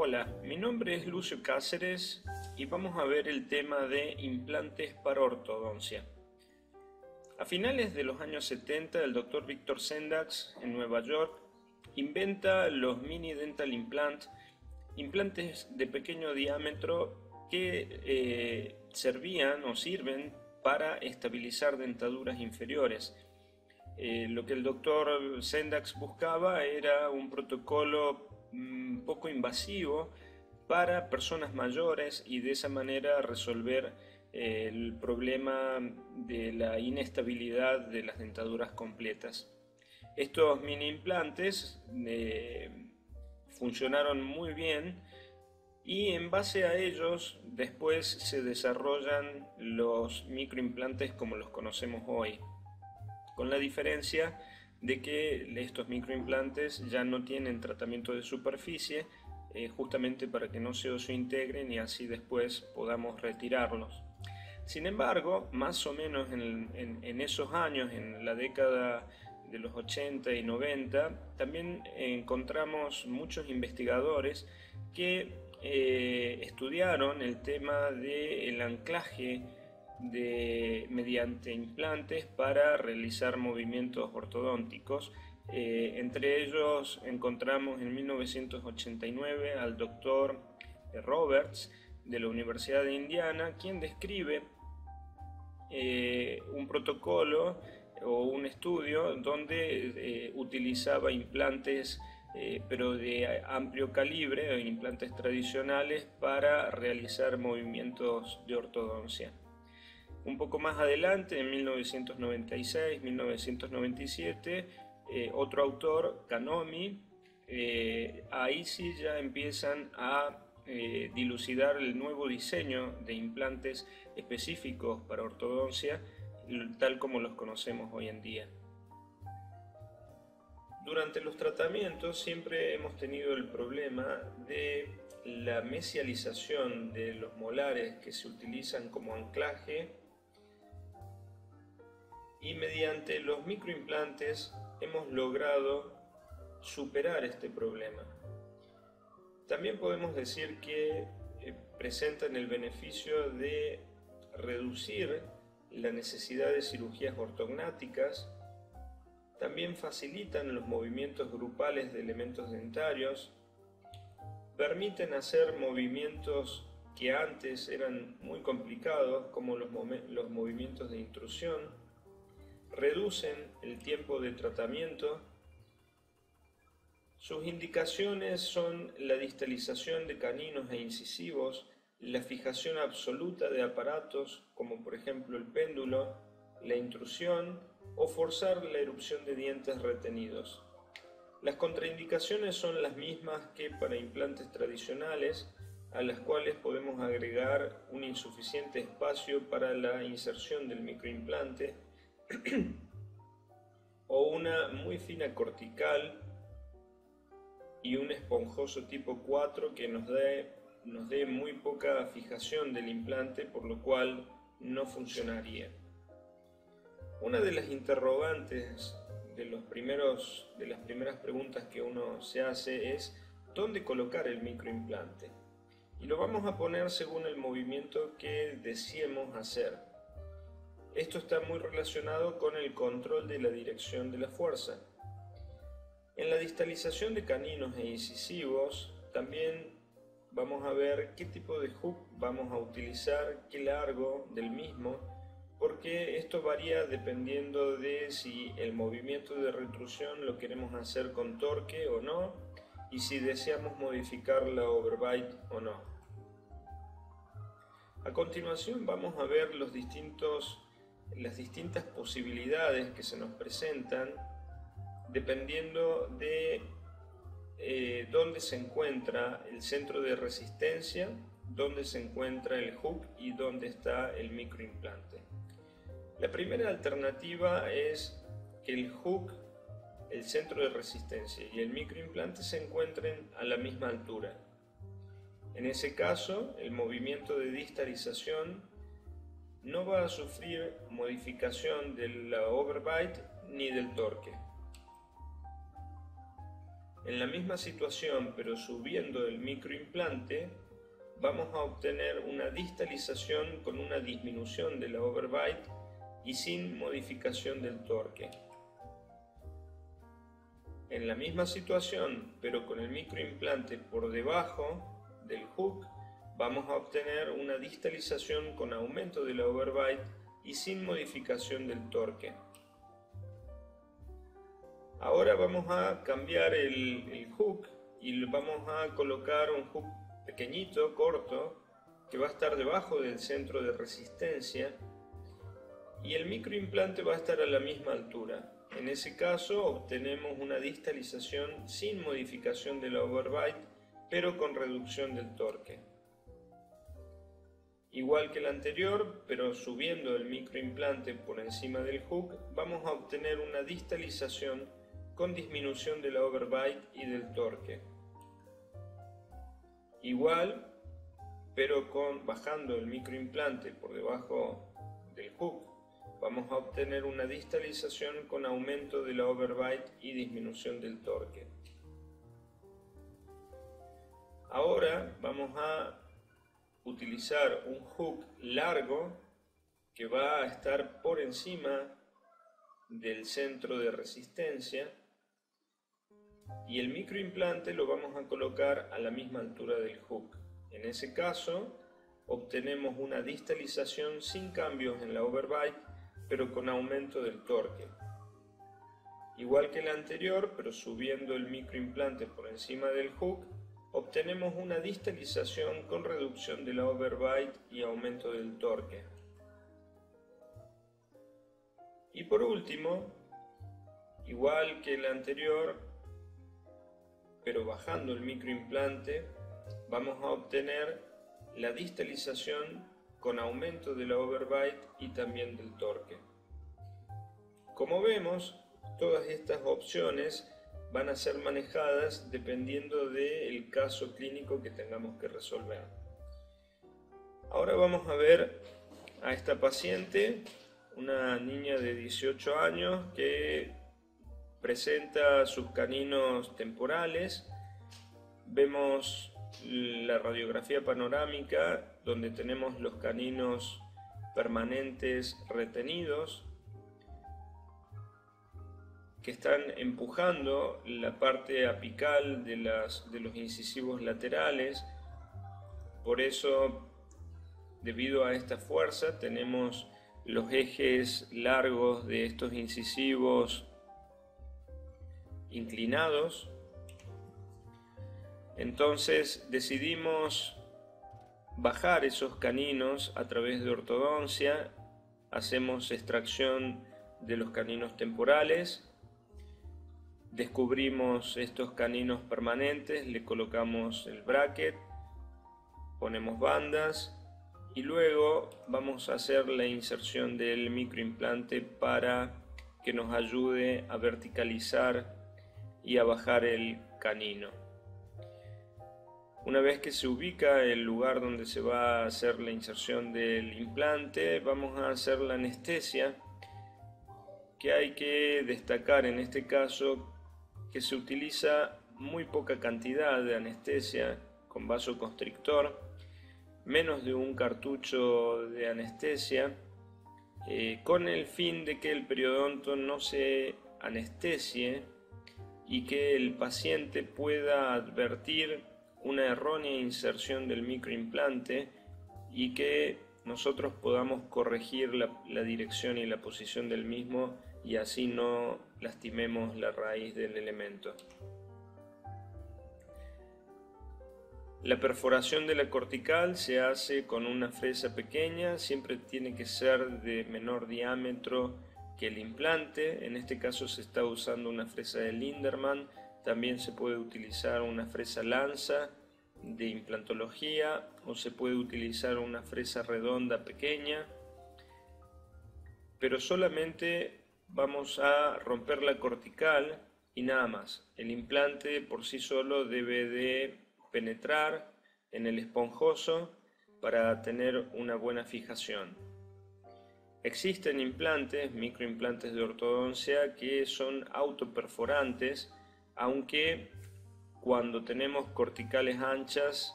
Hola, mi nombre es Lucio Cáceres y vamos a ver el tema de implantes para ortodoncia. A finales de los años 70, el Dr. Victor Sendax en Nueva York inventa los mini dental implantes de pequeño diámetro que servían o sirven para estabilizar dentaduras inferiores. Lo que el doctor Sendax buscaba era un protocolo poco invasivo para personas mayores y de esa manera resolver el problema de la inestabilidad de las dentaduras completas. Estos mini implantes funcionaron muy bien y en base a ellos después se desarrollan los microimplantes como los conocemos hoy, con la diferencia de que estos microimplantes ya no tienen tratamiento de superficie, justamente para que no se osseointegren y así después podamos retirarlos. Sin embargo, más o menos en esos años, en la década de los 80 y 90, también encontramos muchos investigadores que estudiaron el tema del anclaje mediante implantes para realizar movimientos ortodónticos. Entre ellos encontramos en 1989 al doctor Roberts de la Universidad de Indiana, quien describe un protocolo o un estudio donde utilizaba implantes pero de amplio calibre, implantes tradicionales para realizar movimientos de ortodoncia. Un poco más adelante, en 1996-1997, otro autor, Kanomi, ahí sí ya empiezan a dilucidar el nuevo diseño de implantes específicos para ortodoncia, tal como los conocemos hoy en día. Durante los tratamientos siempre hemos tenido el problema de la mesialización de los molares que se utilizan como anclaje, y mediante los microimplantes hemos logrado superar este problema. También podemos decir que presentan el beneficio de reducir la necesidad de cirugías ortognáticas, también facilitan los movimientos grupales de elementos dentarios, permiten hacer movimientos que antes eran muy complicados, como los movimientos de intrusión, reducen el tiempo de tratamiento. Sus indicaciones son la distalización de caninos e incisivos, la fijación absoluta de aparatos, como por ejemplo el péndulo, la intrusión o forzar la erupción de dientes retenidos. Las contraindicaciones son las mismas que para implantes tradicionales, a las cuales podemos agregar un insuficiente espacio para la inserción del microimplante o una muy fina cortical y un esponjoso tipo 4 que nos dé muy poca fijación del implante, por lo cual no funcionaría. Una de las interrogantes de las primeras preguntas que uno se hace es ¿dónde colocar el microimplante? Y lo vamos a poner según el movimiento que deseemos hacer. Esto está muy relacionado con el control de la dirección de la fuerza. En la distalización de caninos e incisivos también vamos a ver qué tipo de hook vamos a utilizar, qué largo del mismo, porque esto varía dependiendo de si el movimiento de retrusión lo queremos hacer con torque o no, y si deseamos modificar la overbite o no. A continuación vamos a ver las distintas posibilidades que se nos presentan dependiendo de dónde se encuentra el centro de resistencia, dónde se encuentra el hook y dónde está el microimplante. La primera alternativa es que el hook, el centro de resistencia y el microimplante se encuentren a la misma altura. En ese caso, el movimiento de distalización no va a sufrir modificación de la overbite ni del torque. En la misma situación, pero subiendo el microimplante, vamos a obtener una distalización con una disminución de la overbite y sin modificación del torque. En la misma situación, pero con el microimplante por debajo del hook, vamos a obtener una distalización con aumento de la overbite y sin modificación del torque. Ahora vamos a cambiar el hook y vamos a colocar un hook pequeñito, corto, que va a estar debajo del centro de resistencia y el microimplante va a estar a la misma altura. En ese caso obtenemos una distalización sin modificación de la overbite, pero con reducción del torque. Igual que el anterior, pero subiendo el microimplante por encima del hook, vamos a obtener una distalización con disminución de la overbite y del torque. Igual, pero bajando el microimplante por debajo del hook, vamos a obtener una distalización con aumento de la overbite y disminución del torque. Ahora vamos a utilizar un hook largo que va a estar por encima del centro de resistencia y el microimplante lo vamos a colocar a la misma altura del hook. En ese caso obtenemos una distalización sin cambios en la overbite, pero con aumento del torque. Igual que el anterior, pero subiendo el microimplante por encima del hook, obtenemos una distalización con reducción de la overbite y aumento del torque. Y por último, igual que el anterior, pero bajando el microimplante, vamos a obtener la distalización con aumento de la overbite y también del torque. Como vemos, todas estas opciones van a ser manejadas dependiendo del caso clínico que tengamos que resolver. Ahora vamos a ver a esta paciente, una niña de 18 años que presenta sus caninos temporales. Vemos la radiografía panorámica donde tenemos los caninos permanentes retenidos que están empujando la parte apical de los incisivos laterales. Por eso, debido a esta fuerza, tenemos los ejes largos de estos incisivos inclinados. Entonces decidimos bajar esos caninos a través de ortodoncia. Hacemos extracción de los caninos temporales. Descubrimos estos caninos permanentes, le colocamos el bracket, ponemos bandas y luego vamos a hacer la inserción del microimplante para que nos ayude a verticalizar y a bajar el canino. Una vez que se ubica el lugar donde se va a hacer la inserción del implante, vamos a hacer la anestesia, que hay que destacar en este caso que se utiliza muy poca cantidad de anestesia con vasoconstrictor, menos de un cartucho de anestesia, con el fin de que el periodonto no se anestesie y que el paciente pueda advertir una errónea inserción del microimplante y que nosotros podamos corregir la dirección y la posición del mismo y así no lastimemos la raíz del elemento. La perforación de la cortical se hace con una fresa pequeña, siempre tiene que ser de menor diámetro que el implante. En este caso se está usando una fresa de Linderman, también se puede utilizar una fresa lanza de implantología o se puede utilizar una fresa redonda pequeña, pero solamente vamos a romper la cortical y nada más. El implante por sí solo debe de penetrar en el esponjoso para tener una buena fijación. Existen implantes, microimplantes de ortodoncia, que son autoperforantes, aunque cuando tenemos corticales anchas,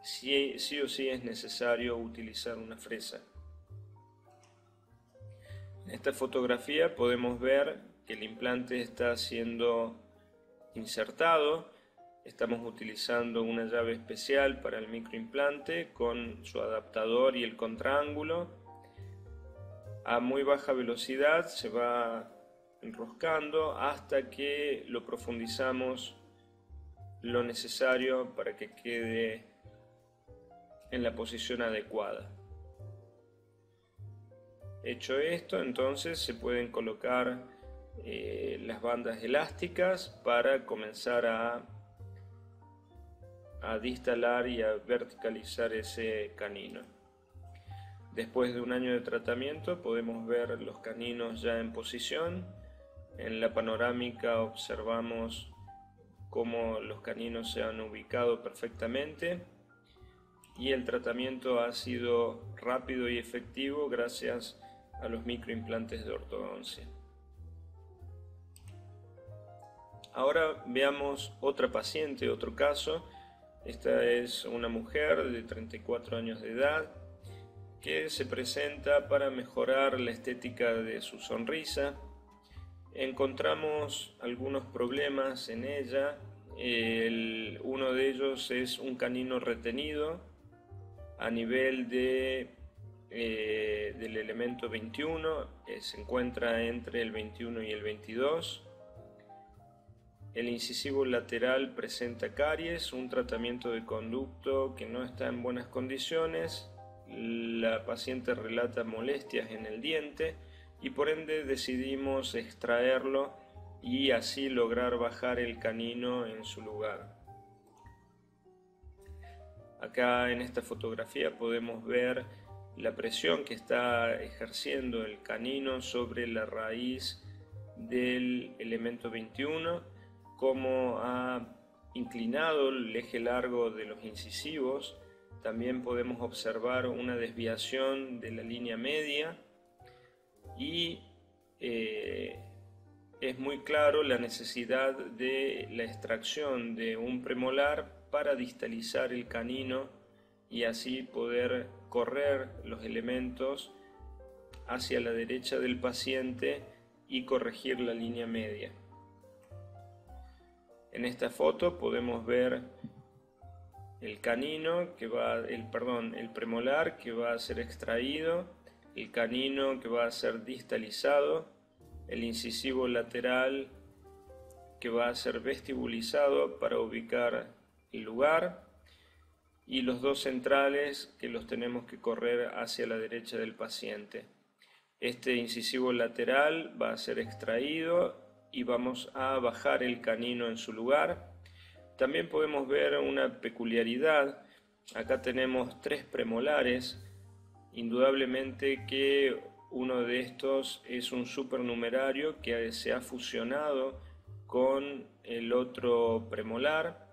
sí o sí es necesario utilizar una fresa. En esta fotografía podemos ver que el implante está siendo insertado. Estamos utilizando una llave especial para el microimplante con su adaptador y el contraángulo. A muy baja velocidad se va enroscando hasta que lo profundizamos lo necesario para que quede en la posición adecuada. Hecho esto, entonces se pueden colocar las bandas elásticas para comenzar a distalar y a verticalizar ese canino. Después de un año de tratamiento podemos ver los caninos ya en posición. En la panorámica observamos cómo los caninos se han ubicado perfectamente y el tratamiento ha sido rápido y efectivo gracias a los microimplantes de ortodoncia. Ahora veamos otra paciente, otro caso. Esta es una mujer de 34 años de edad que se presenta para mejorar la estética de su sonrisa. Encontramos algunos problemas en ella. Uno de ellos es un canino retenido a nivel del elemento 21, se encuentra entre el 21 y el 22. El incisivo lateral presenta caries, un tratamiento de conducto que no está en buenas condiciones. La paciente relata molestias en el diente y por ende decidimos extraerlo y así lograr bajar el canino en su lugar. Acá en esta fotografía podemos ver la presión que está ejerciendo el canino sobre la raíz del elemento 21, cómo ha inclinado el eje largo de los incisivos. También podemos observar una desviación de la línea media y es muy claro la necesidad de la extracción de un premolar para distalizar el canino y así poder correr los elementos hacia la derecha del paciente y corregir la línea media. En esta foto podemos ver el canino el premolar que va a ser extraído, el canino que va a ser distalizado, el incisivo lateral que va a ser vestibulizado para ubicar el lugar y los dos centrales que los tenemos que correr hacia la derecha del paciente. Este incisivo lateral va a ser extraído y vamos a bajar el canino en su lugar. También podemos ver una peculiaridad. Acá tenemos 3 premolares. Indudablemente que uno de estos es un supernumerario que se ha fusionado con el otro premolar.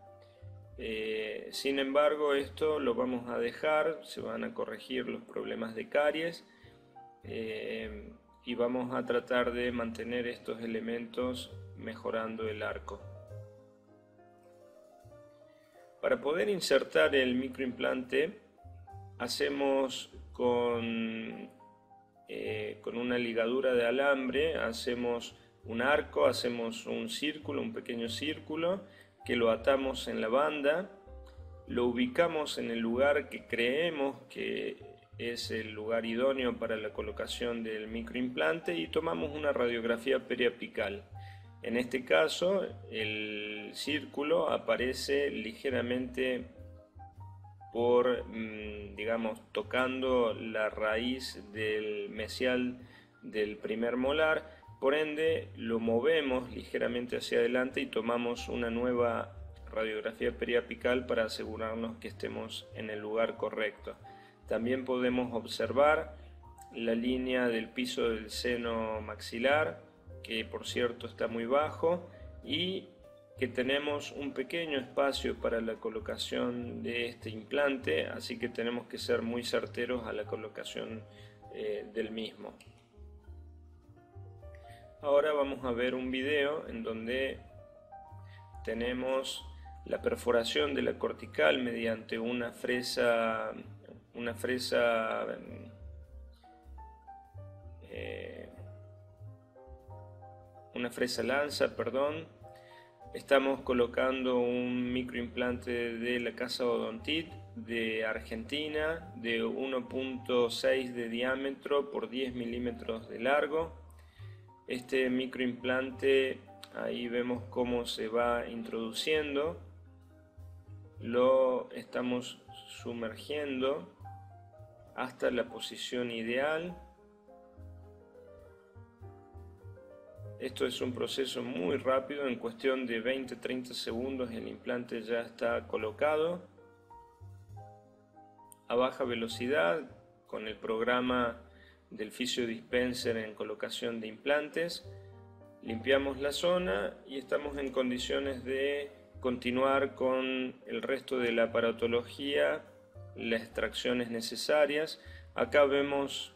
Sin embargo, esto lo vamos a dejar, se van a corregir los problemas de caries y vamos a tratar de mantener estos elementos mejorando el arco. Para poder insertar el microimplante hacemos con una ligadura de alambre, hacemos un arco, hacemos un círculo, un pequeño círculo que lo atamos en la banda, lo ubicamos en el lugar que creemos que es el lugar idóneo para la colocación del microimplante y tomamos una radiografía periapical. En este caso, el círculo aparece ligeramente tocando la raíz del mesial del primer molar, por ende lo movemos ligeramente hacia adelante y tomamos una nueva radiografía periapical para asegurarnos que estemos en el lugar correcto. También podemos observar la línea del piso del seno maxilar, que por cierto está muy bajo, y que tenemos un pequeño espacio para la colocación de este implante, así que tenemos que ser muy certeros a la colocación del mismo. Ahora vamos a ver un video en donde tenemos la perforación de la cortical mediante una fresa lanza, perdón. Estamos colocando un microimplante de la Casa Odontit de Argentina de 1.6 de diámetro por 10 milímetros de largo. Este microimplante, ahí vemos cómo se va introduciendo. Lo estamos sumergiendo hasta la posición ideal. Esto es un proceso muy rápido, en cuestión de 20-30 segundos el implante ya está colocado a baja velocidad con el programa del Physiodispenser en colocación de implantes. Limpiamos la zona y estamos en condiciones de continuar con el resto de la aparatología, las extracciones necesarias. Acá vemos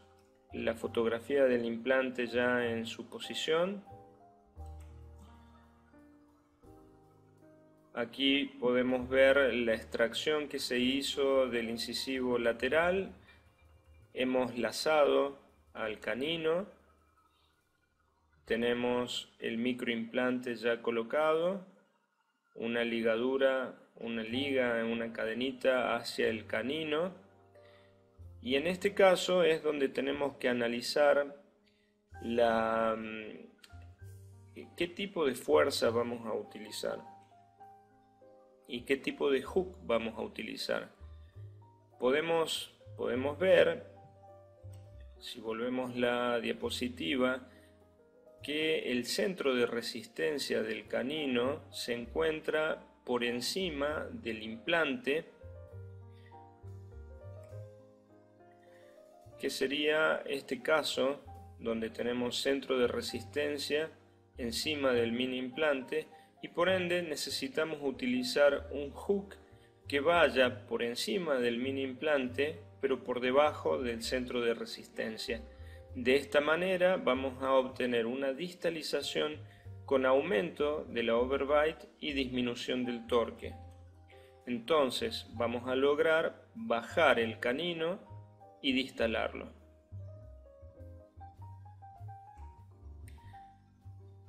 la fotografía del implante ya en su posición. Aquí podemos ver la extracción que se hizo del incisivo lateral. Hemos lazado al canino. Tenemos el microimplante ya colocado, una ligadura, una liga, una cadenita hacia el canino. Y en este caso es donde tenemos que analizar qué tipo de fuerza vamos a utilizar y qué tipo de hook vamos a utilizar. Podemos ver, si volvemos la diapositiva, que el centro de resistencia del canino se encuentra por encima del implante, que sería este caso donde tenemos centro de resistencia encima del mini implante, y por ende necesitamos utilizar un hook que vaya por encima del mini implante pero por debajo del centro de resistencia. De esta manera vamos a obtener una distalización con aumento de la overbite y disminución del torque. Entonces vamos a lograr bajar el canino y distalarlo.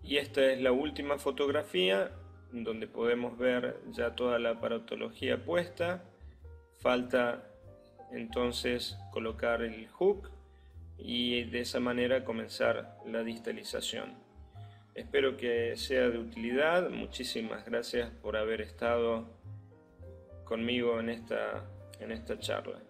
Y esta es la última fotografía donde podemos ver ya toda la aparatología puesta. Falta entonces colocar el hook y de esa manera comenzar la distalización. Espero que sea de utilidad. Muchísimas gracias por haber estado conmigo en esta charla.